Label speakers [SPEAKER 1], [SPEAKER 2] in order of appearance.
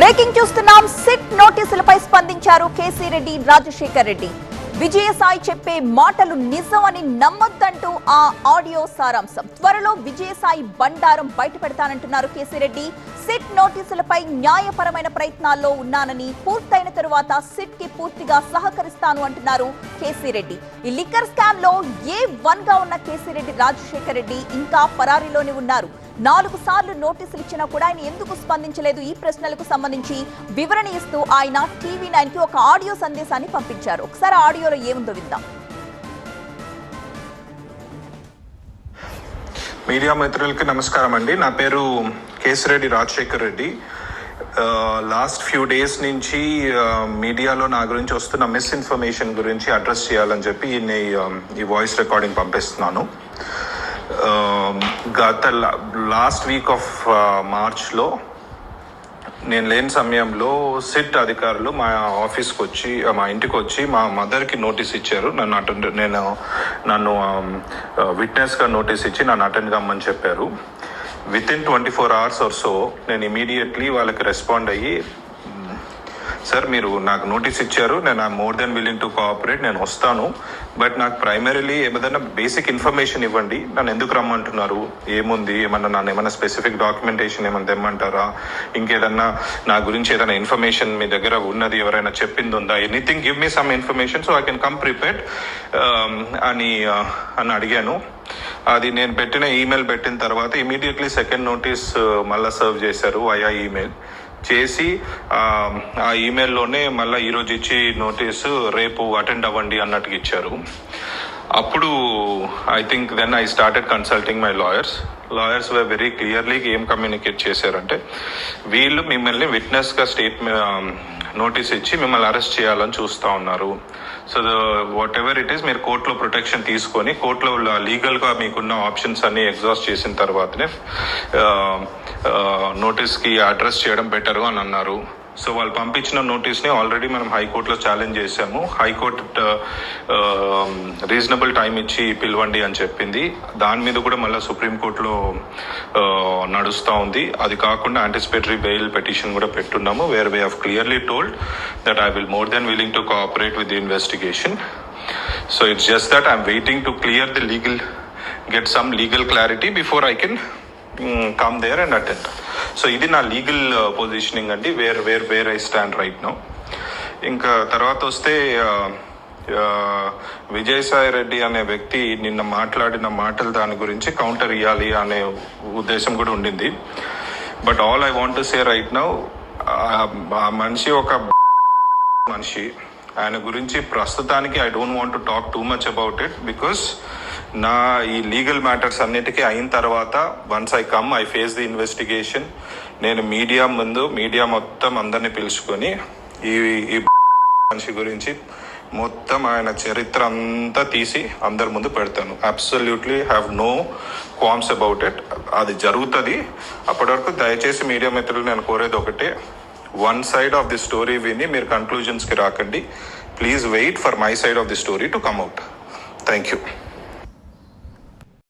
[SPEAKER 1] Breaking చూస్తున్నాం. SIT నోటీసులపై స్పందించారు KC Reddy, Rajasekhar Reddy. Vijayasai చెప్పే మాటలు నిజం అని నమ్మొద్దంటూ ఆ ఆడియో సారాంశం. త్వరలో విజయసాయి బండారం బయటపెడతానంటున్నారు కేసీ రెడ్డి. సిట్ నోటీసులపై న్యాయపరమైన ప్రయత్నాల్లో ఉన్నానని, పూర్తయిన తరువాత సిట్ కి పూర్తిగా సహకరిస్తాను అంటున్నారు కేసీ రెడ్డి. ఈ లిక్కర్ స్కామ్ లో A1 గా ఉన్న కేసీ రెడ్డి, రాజశేఖర్ రెడ్డి ఇంకా పరారీలోనే ఉన్నారు. 4 సార్లు నోటీసులు ఇచ్చినా కూడా ఆయన ఎందుకు స్పందించలేదు? ఈ ప్రశ్నలకు సంబంధించి వివరణ ఇస్తూ ఆయన TV9 కి ఒక ఆడియో సందేశాన్ని పంపించారు. ఒకసారి ఆడియోలో ఏముందో విందాం.
[SPEAKER 2] మీడియా మిత్రులకి నమస్కారం అండి. నా పేరు Kesireddy Rajasekhar Reddy. Last few days నుంచి మీడియాలో నా గురించి వస్తున్న మిస్ఇన్ఫర్మేషన్ గురించి అడ్రస్ చేయాలని చెప్పి ఈ వాయిస్ రికార్డింగ్ పంపిస్తున్నాను. గత లాస్ట్ వీక్ ఆఫ్ మార్చ్లో నేను లేని సమయంలో సిట్ అధికారులు మా ఆఫీస్కి వచ్చి, మా ఇంటికి వచ్చి మా మదర్కి నోటీస్ ఇచ్చారు. నన్ను విట్నెస్గా నోటీస్ ఇచ్చి నన్ను అటెండ్ కమ్మని చెప్పారు. వితిన్ 24 hours ఆర్ సో నేను ఇమీడియట్లీ వాళ్ళకి రెస్పాండ్ అయ్యి, సార్ మీరు నాకు నోటీస్ ఇచ్చారు, నేను I'm more than willing to cooperate, నేను వస్తాను, బట్ నాకు ప్రైమరీలీ ఏదైనా బేసిక్ ఇన్ఫర్మేషన్ ఇవ్వండి, నన్ను ఎందుకు రమ్మంటున్నారు, ఏముంది, ఏమన్నా స్పెసిఫిక్ డాక్యుమెంటేషన్ ఏమన్నా తెమ్మంటారా, ఇంకేదన్నా నా గురించి ఏదైనా ఇన్ఫర్మేషన్ మీ దగ్గర ఉన్నది, ఎవరైనా చెప్పింది ఉందా, anything, give me some information so I can come prepared అని అడిగాను. అది నేను పెట్టిన ఈమెయిల్ పెట్టిన తర్వాత ఇమీడియట్లీ సెకండ్ నోటీస్ మళ్ళీ సర్వ్ చేశారు వయా ఈమెయిల్ చేసి, ఆ ఈమెయిల్లోనే మళ్ళీ ఈరోజు ఇచ్చి నోటీసు రేపు అటెండ్ అవ్వండి అన్నట్టుగా ఇచ్చారు. అప్పుడు I think then I started consulting my lawyers were very clearly ఏం కమ్యూనికేట్ చేశారంటే, వీళ్ళు మిమ్మల్ని విట్నెస్గా నోటీస్ ఇచ్చి మిమ్మల్ని అరెస్ట్ చేయాలని చూస్తూ ఉన్నారు. So what ever it is, మీరు కోర్టులో ప్రొటెక్షన్ తీసుకొని కోర్టులో లీగల్గా మీకున్న ఆప్షన్స్ అన్ని ఎగ్జాస్ట్ చేసిన తర్వాతనే నోటీస్కి అడ్రస్ చేయడం బెటరు అని అన్నారు. సో వాళ్ళు పంపించిన నోటీస్ని ఆల్రెడీ మనం హైకోర్టులో ఛాలెంజ్ చేశాము. హైకోర్టు రీజనబుల్ టైం ఇచ్చి పిలవండి అని చెప్పింది. దాని మీద కూడా మళ్ళీ సుప్రీంకోర్టులో నడుస్తూ ఉంది. అది కాకుండా యాంటిసిపేటరీ బెయిల్ పిటిషన్ కూడా పెట్టున్నాము, where we have clearly told that I will more than willing to cooperate with the investigation. So it's just that I'm waiting to clear the legal, get some legal clarity before I can come there and attend. So ఇది నా legal positioning అండి, where I stand right now. ఇంకా తర్వాత వస్తే విజయసాయి రెడ్డి అనే వ్యక్తి నిన్న మాట్లాడిన మాటలు దాని గురించి కౌంటర్ ఇవ్వాలి అనే ఉద్దేశం కూడా ఉండింది. But all I want to say right now, ఆ మనిషి ఒక మనిషి, ఆయన గురించి ప్రస్తుతానికి I don't want to talk too much about it, because నా ఈ లీగల్ మ్యాటర్స్ అన్నిటికీ అయిన తర్వాత once I come I face the investigation, నేను మీడియా ముందు మీడియా మొత్తం అందరినీ పిలుచుకొని ఈ మనిషి గురించి మొత్తం ఆయన చరిత్ర అంతా తీసి అందరి ముందు పెడతాను. Absolutely have no qualms about it. అది జరుగుతుంది. అప్పటి వరకు దయచేసి మీడియా మిత్రులు నేను కోరేది ఒకటే, one side of the story విని మీరు కన్క్లూజన్స్కి రాకండి. Please wait for my side of the story to come out. Thank you.